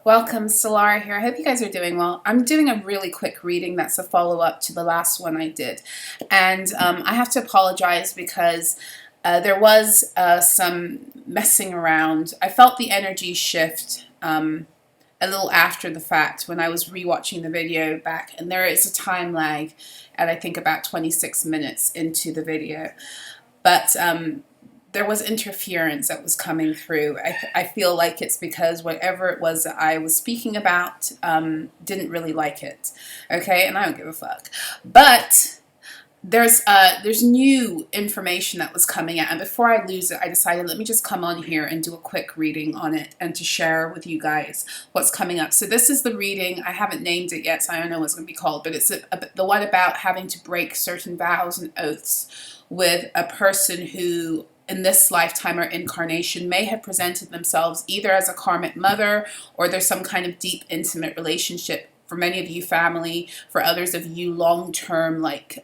Welcome, Solara here. I hope you guys are doing well. I'm doing a really quick reading that's a follow-up to the last one I did. And I have to apologize because there was some messing around. I felt the energy shift a little after the fact when I was rewatching the video back. And there is a time lag at I think about 26 minutes into the video. But there was interference that was coming through. I feel like it's because whatever it was that I was speaking about didn't really like it. Okay, and I don't give a fuck. But there's new information that was coming out, and before I lose it, I decided let me just come on here and do a quick reading on it and to share with you guys what's coming up. So this is the reading. I haven't named it yet, so I don't know what it's going to be called, but it's the one about having to break certain vows and oaths with a person who in this lifetime or incarnation may have presented themselves either as a karmic mother, or there's some kind of deep intimate relationship. For many of you, family. For others of you, long-term, like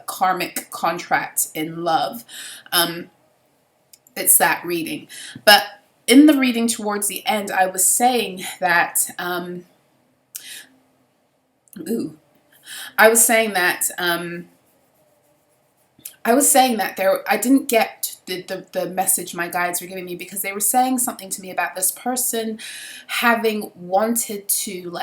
karmic contracts in love. It's that reading. But in the reading towards the end, I was saying that I was saying that I didn't get the message my guides were giving me, because they were saying something to me about this person having wanted to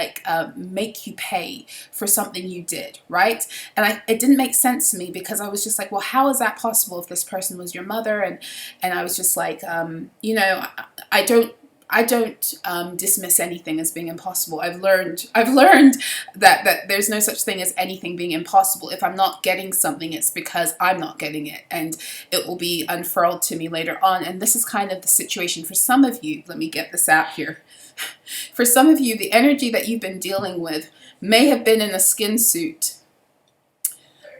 make you pay for something you did, right? And it didn't make sense to me, because I was just like, well, how is that possible if this person was your mother? And I was just like, I don't dismiss anything as being impossible. I've learned that there's no such thing as anything being impossible. If I'm not getting something, it's because I'm not getting it, and it will be unfurled to me later on. And this is kind of the situation for some of you. Let me get this out here. For some of you, the energy that you've been dealing with may have been in a skin suit,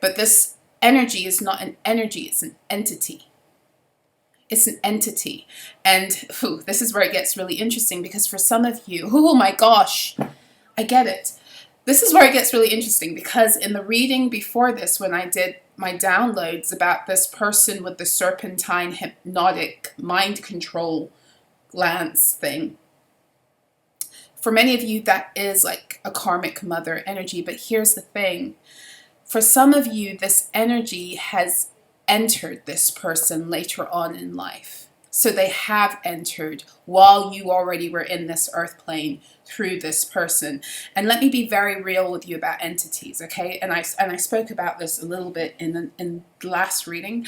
but this energy is not an energy, it's an entity. It's an entity. And this is where it gets really interesting, because for some of you, oh my gosh, I get it. This is where it gets really interesting, because in the reading before this, when I did my downloads about this person with the serpentine hypnotic mind control glance thing, for many of you, that is like a karmic mother energy. But here's the thing. For some of you, this energy has entered this person later on in life. So they have entered while you already were in this earth plane through this person. And let me be very real with you about entities, okay? And I spoke about this a little bit in the last reading,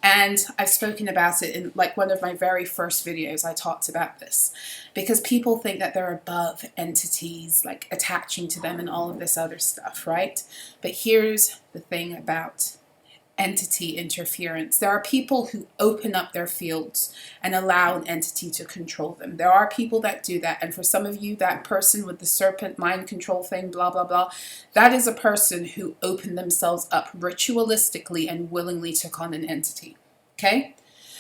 and I've spoken about it in like one of my very first videos. I talked about this because people think that they're above entities, like attaching to them and all of this other stuff, right? But here's the thing about entity interference. There are people who open up their fields and allow an entity to control them. There are people that do that. And for some of you, that person with the serpent mind control thing, blah, blah, blah, that is a person who opened themselves up ritualistically and willingly took on an entity. Okay?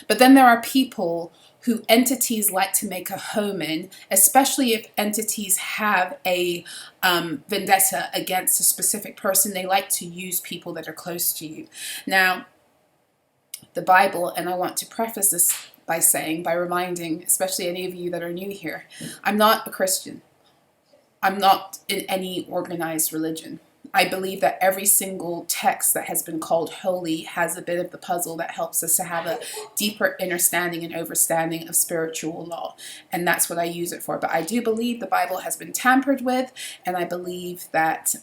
But then there are people who entities like to make a home in, especially if entities have a vendetta against a specific person. They like to use people that are close to you. Now, the Bible, and I want to preface this by reminding, especially any of you that are new here, I'm not a Christian. I'm not in any organized religion. I believe that every single text that has been called holy has a bit of the puzzle that helps us to have a deeper understanding and overstanding of spiritual law. And that's what I use it for. But I do believe the Bible has been tampered with, and I believe that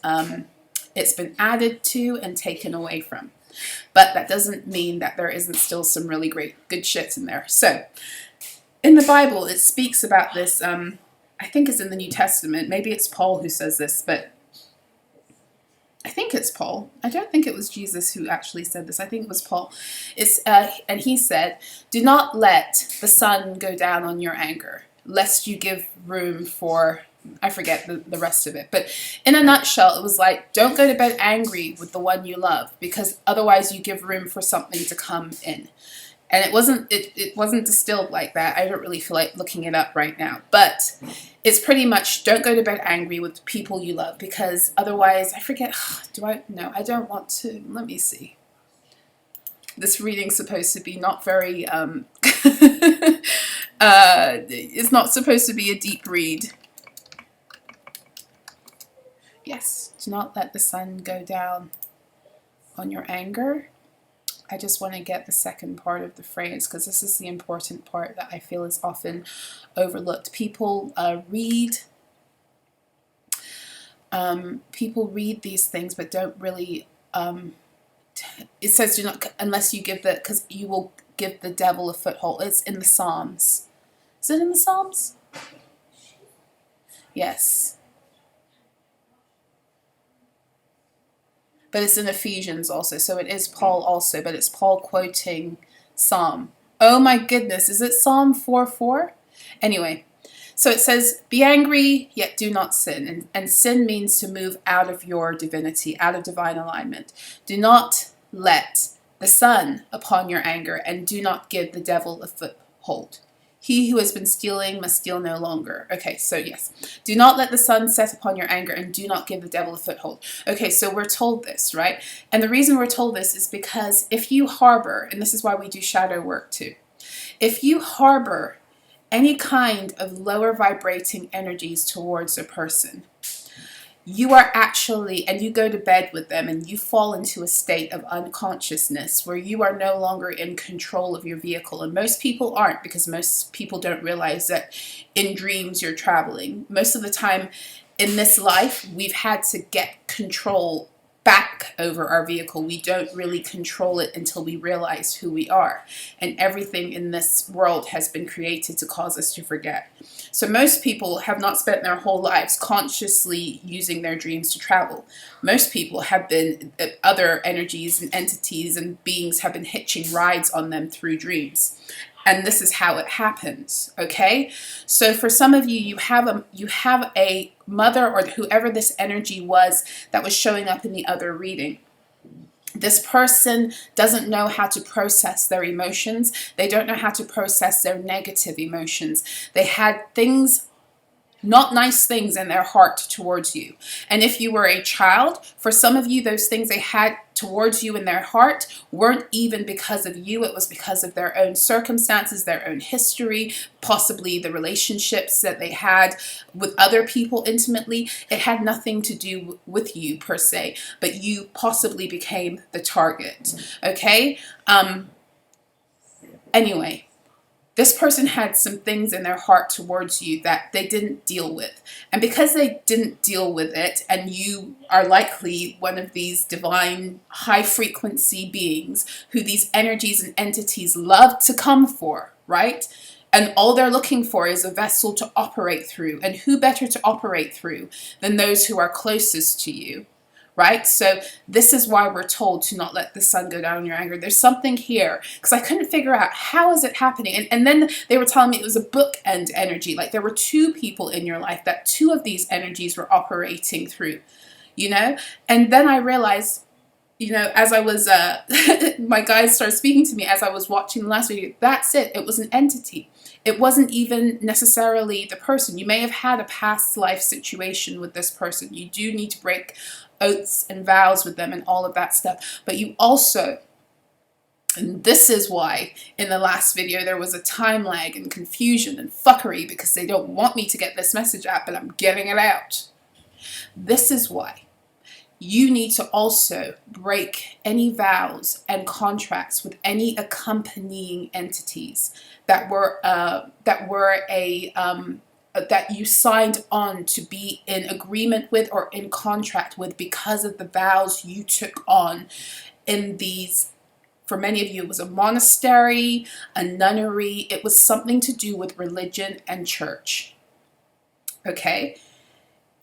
it's been added to and taken away from. But that doesn't mean that there isn't still some really good shit in there. So in the Bible, it speaks about this. I think it's in the New Testament. Maybe it's Paul who says this, but I think it's Paul. I don't think it was Jesus who actually said this. I think it was Paul. And he said, "Do not let the sun go down on your anger, lest you give room for," I forget the rest of it. But in a nutshell, it was like, don't go to bed angry with the one you love, because otherwise you give room for something to come in. And it wasn't distilled like that. I don't really feel like looking it up right now. But it's pretty much, don't go to bed angry with people you love, because otherwise, I forget, no, I don't want to. Let me see. This reading's supposed to be not very, it's not supposed to be a deep read. Yes, do not let the sun go down on your anger. I just want to get the second part of the phrase, because this is the important part that I feel is often overlooked. People read these things but don't really, it says do not, unless you give the, because you will give the devil a foothold. It's in the Psalms. Is it in the Psalms? Yes. But it's in Ephesians also, so it is Paul also, but it's Paul quoting Psalm. Oh my goodness, is it Psalm 4:4? Anyway, so it says, be angry, yet do not sin. And sin means to move out of your divinity, out of divine alignment. Do not let the sun upon your anger, and do not give the devil a foothold. He who has been stealing must steal no longer. Okay, so yes. Do not let the sun set upon your anger, and do not give the devil a foothold. Okay, so we're told this, right? And the reason we're told this is because if you harbor, and this is why we do shadow work too, if you harbor any kind of lower vibrating energies towards a person, you are actually, and you go to bed with them and you fall into a state of unconsciousness where you are no longer in control of your vehicle. And most people aren't, because most people don't realize that in dreams you're traveling. Most of the time in this life, we've had to get control back over our vehicle. We don't really control it until we realize who we are. And everything in this world has been created to cause us to forget. So most people have not spent their whole lives consciously using their dreams to travel. Most people have been, other energies and entities and beings have been hitching rides on them through dreams. And this is how it happens, okay? So for some of you, you have a mother or whoever this energy was that was showing up in the other reading. This person doesn't know how to process their emotions. They don't know how to process their negative emotions. They had things, not nice things in their heart towards you. And if you were a child, for some of you, those things they had towards you in their heart weren't even because of you. It was because of their own circumstances, their own history, possibly the relationships that they had with other people intimately. It had nothing to do with you per se, but you possibly became the target. Okay? Anyway. This person had some things in their heart towards you that they didn't deal with. And because they didn't deal with it, and you are likely one of these divine high frequency beings who these energies and entities love to come for, right? And all they're looking for is a vessel to operate through. And who better to operate through than those who are closest to you? Right? So this is why we're told to not let the sun go down in your anger. There's something here, because I couldn't figure out how is it happening. And then they were telling me it was a bookend energy. Like there were two people in your life that two of these energies were operating through, you know? And then I realized, you know, as I was, my guys started speaking to me as I was watching the last video, that's it. It was an entity. It wasn't even necessarily the person. You may have had a past life situation with this person. You do need to break oaths and vows with them and all of that stuff. But you also, and this is why in the last video there was a time lag and confusion and fuckery, because they don't want me to get this message out, but I'm getting it out. This is why you need to also break any vows and contracts with any accompanying entities that you signed on to be in agreement with or in contract with because of the vows you took on in these. For many of you, it was a monastery, a nunnery. It was something to do with religion and church. Okay?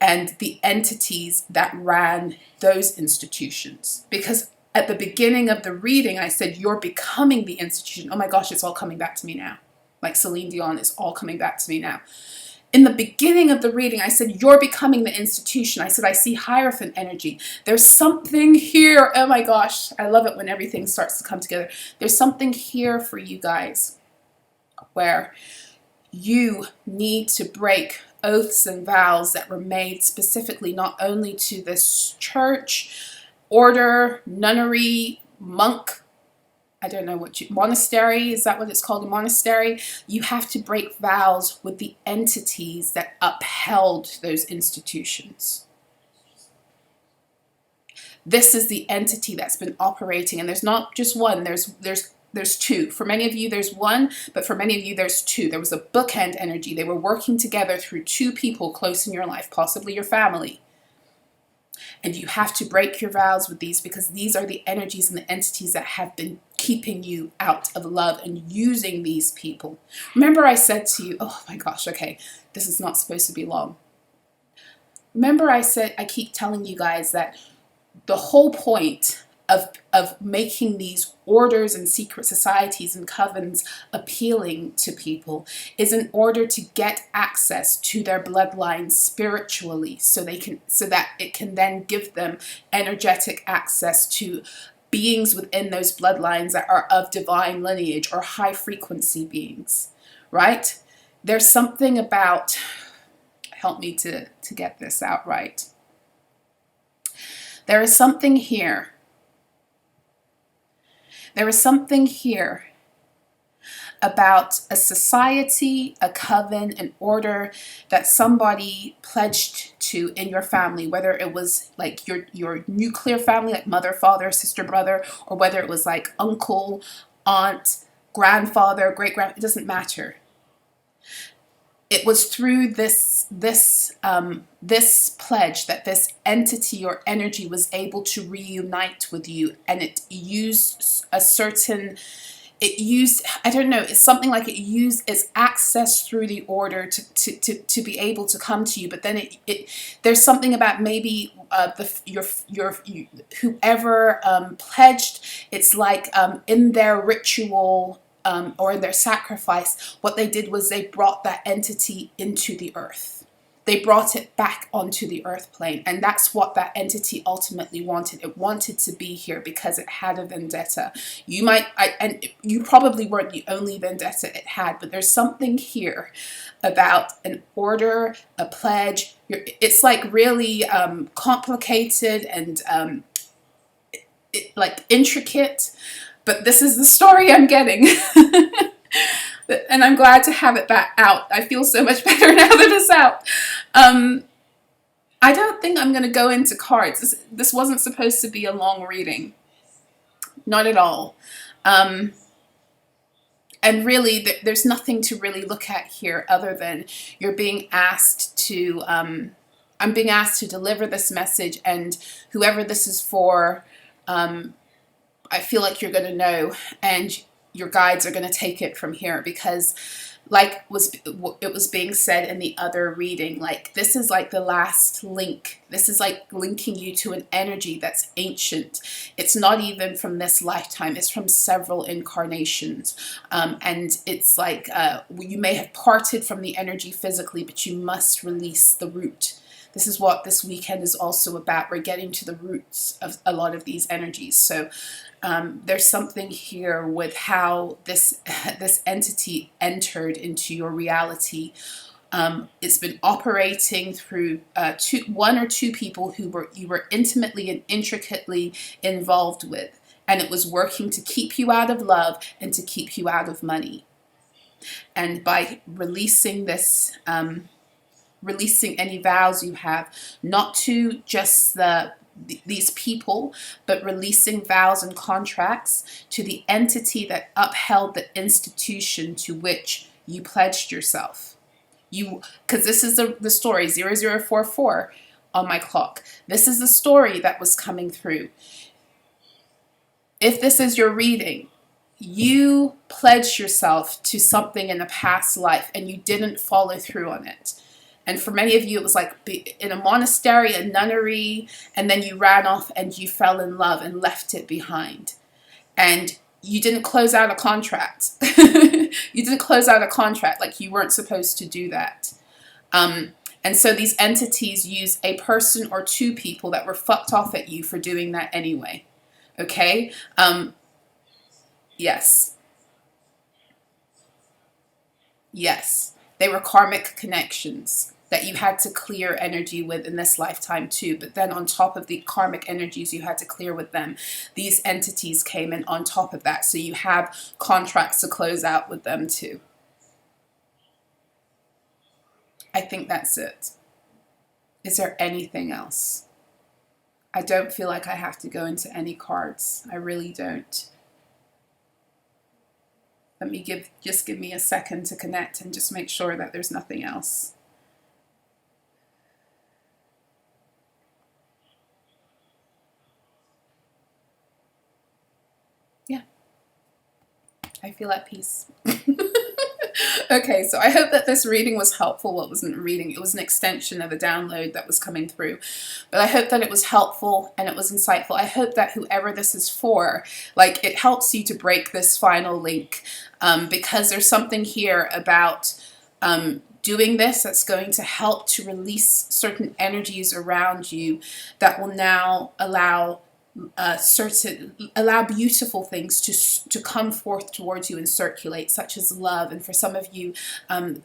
And the entities that ran those institutions. Because at the beginning of the reading, I said, you're becoming the institution. Oh my gosh, it's all coming back to me now. Like Celine Dion, it's all coming back to me now. In the beginning of the reading, I said, you're becoming the institution. I said, I see Hierophant energy. There's something here. Oh my gosh, I love it when everything starts to come together. There's something here for you guys where you need to break oaths and vows that were made specifically not only to this church, order, nunnery, monk, I don't know monastery, is that what it's called, a monastery? You have to break vows with the entities that upheld those institutions. This is the entity that's been operating, and there's not just one, there's two. For many of you, there's one, but for many of you, there's two. There was a bookend energy. They were working together through two people close in your life, possibly your family. And you have to break your vows with these, because these are the energies and the entities that have been keeping you out of love and using these people. Remember I said to you, oh my gosh, okay, this is not supposed to be long. Remember I keep telling you guys that the whole point of making these orders and secret societies and covens appealing to people is in order to get access to their bloodline spiritually, so that it can then give them energetic access to beings within those bloodlines that are of divine lineage or high frequency beings, right? There's something about, help me to get this out right. There is something here. There is something here about a society, a coven, an order that somebody pledged to in your family, whether it was like your nuclear family, like mother, father, sister, brother, or whether it was like uncle, aunt, grandfather, great-grand, it doesn't matter. It was through this pledge that this entity or energy was able to reunite with you, and it used I don't know, it's something like it used its access through the order to be able to come to you. But then there's something about maybe whoever pledged, it's like in their ritual or in their sacrifice, what they did was they brought that entity into the earth. They brought it back onto the earth plane, and that's what that entity ultimately wanted. It wanted to be here because it had a vendetta. And you probably weren't the only vendetta it had, but there's something here about an order, a pledge. It's like really complicated and like intricate, but this is the story I'm getting. And I'm glad to have it back out. I feel so much better now that it's out. I don't think I'm going to go into cards. This wasn't supposed to be a long reading. Not at all. And really, there's nothing to really look at here other than you're being asked to, I'm being asked to deliver this message, and whoever this is for, I feel like you're going to know, and your guides are going to take it from here, because like it was being said in the other reading, like this is like the last link. This is like linking you to an energy that's ancient. It's not even from this lifetime. It's from several incarnations. And it's like you may have parted from the energy physically, but you must release the root. This is what this weekend is also about. We're getting to the roots of a lot of these energies. So there's something here with how this entity entered into your reality. It's been operating through one or two people who you were intimately and intricately involved with, and it was working to keep you out of love and to keep you out of money. And by releasing this, releasing any vows you have, not to just these people, but releasing vows and contracts to the entity that upheld the institution to which you pledged yourself. Because this is the story 0044 on my clock. This is the story that was coming through. If this is your reading, you pledged yourself to something in a past life and you didn't follow through on it. And for many of you, it was like in a monastery, a nunnery, and then you ran off and you fell in love and left it behind. And you didn't close out a contract. You didn't close out a contract, like you weren't supposed to do that. And so these entities use a person or two people that were fucked off at you for doing that anyway. Okay? Yes. Yes. They were karmic connections that you had to clear energy with in this lifetime too. But then on top of the karmic energies you had to clear with them, these entities came in on top of that. So you have contracts to close out with them too. I think that's it. Is there anything else? I don't feel like I have to go into any cards. I really don't. Let me just give me a second to connect and just make sure that there's nothing else. Yeah, I feel at peace. Okay, so I hope that this reading was helpful. Well, it wasn't a reading, it was an extension of a download that was coming through. But I hope that it was helpful and it was insightful. I hope that whoever this is for, like, it helps you to break this final link, because there's something here about doing this that's going to help to release certain energies around you that will now allow beautiful things to come forth towards you and circulate, such as love, and for some of you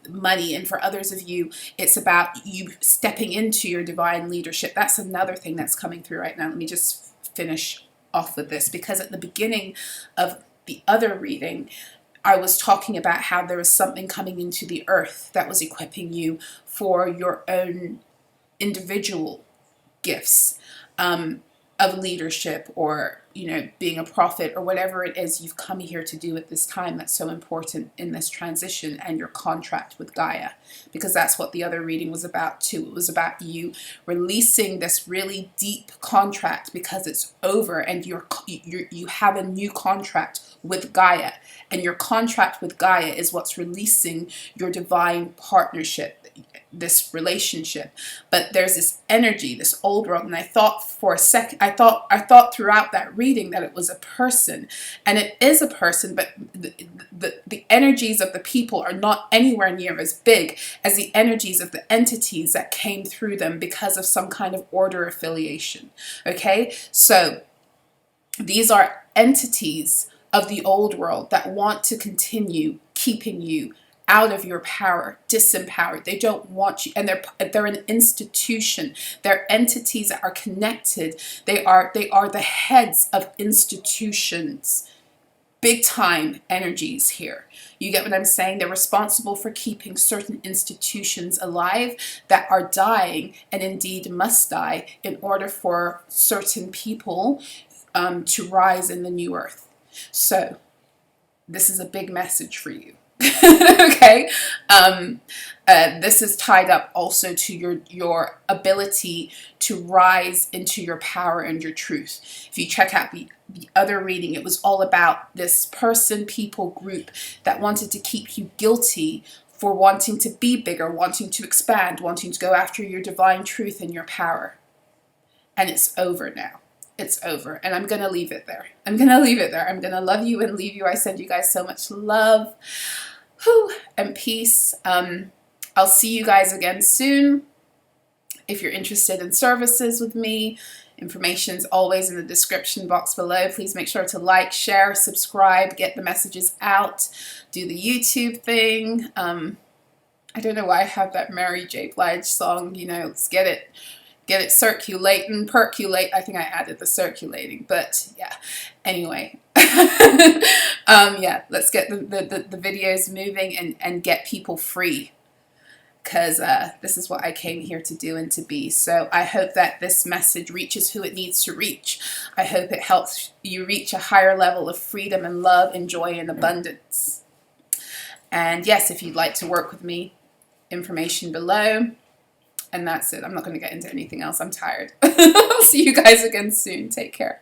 money, and for others of you it's about you stepping into your divine leadership. That's another thing that's coming through right now. Let me just finish off with this, because at the beginning of the other reading I was talking about how there was something coming into the earth that was equipping you for your own individual gifts of leadership, or, you know, being a prophet, or whatever it is you've come here to do at this time that's so important in this transition, and your contract with Gaia, because that's what the other reading was about too. It was about you releasing this really deep contract because it's over, and you have a new contract with Gaia, and your contract with Gaia is what's releasing your divine partnership, this relationship. But there's this energy, this old world, and I thought for a second, I thought throughout that reading that it was a person, and it is a person, but the energies of the people are not anywhere near as big as the energies of the entities that came through them because of some kind of order affiliation. Okay, so these are entities of the old world that want to continue keeping you out of your power, disempowered. They don't want you, and they're an institution. They're entities that are connected. They are the heads of institutions. Big time energies here. You get what I'm saying? They're responsible for keeping certain institutions alive that are dying, and indeed must die, in order for certain people to rise in the new earth. So this is a big message for you. Okay, this is tied up also to your ability to rise into your power and your truth. If you check out the other reading, it was all about this person, people, group that wanted to keep you guilty for wanting to be bigger, wanting to expand, wanting to go after your divine truth and your power. And it's over now. It's over, and I'm going to leave it there. I'm going to leave it there. I'm going to love you and leave you. I send you guys so much love and peace. I'll see you guys again soon. If you're interested in services with me, information's always in the description box below. Please make sure to like, share, subscribe, get the messages out, do the YouTube thing. I don't know why I have that Mary J. Blige song, you know, let's get it circulating, percolate. I think I added the circulating, but yeah. Anyway, yeah, let's get the videos moving and get people free, because this is what I came here to do and to be. So I hope that this message reaches who it needs to reach. I hope it helps you reach a higher level of freedom and love and joy and abundance. And yes, if you'd like to work with me, information below. And that's it. I'm not going to get into anything else. I'm tired. I'll see you guys again soon. Take care.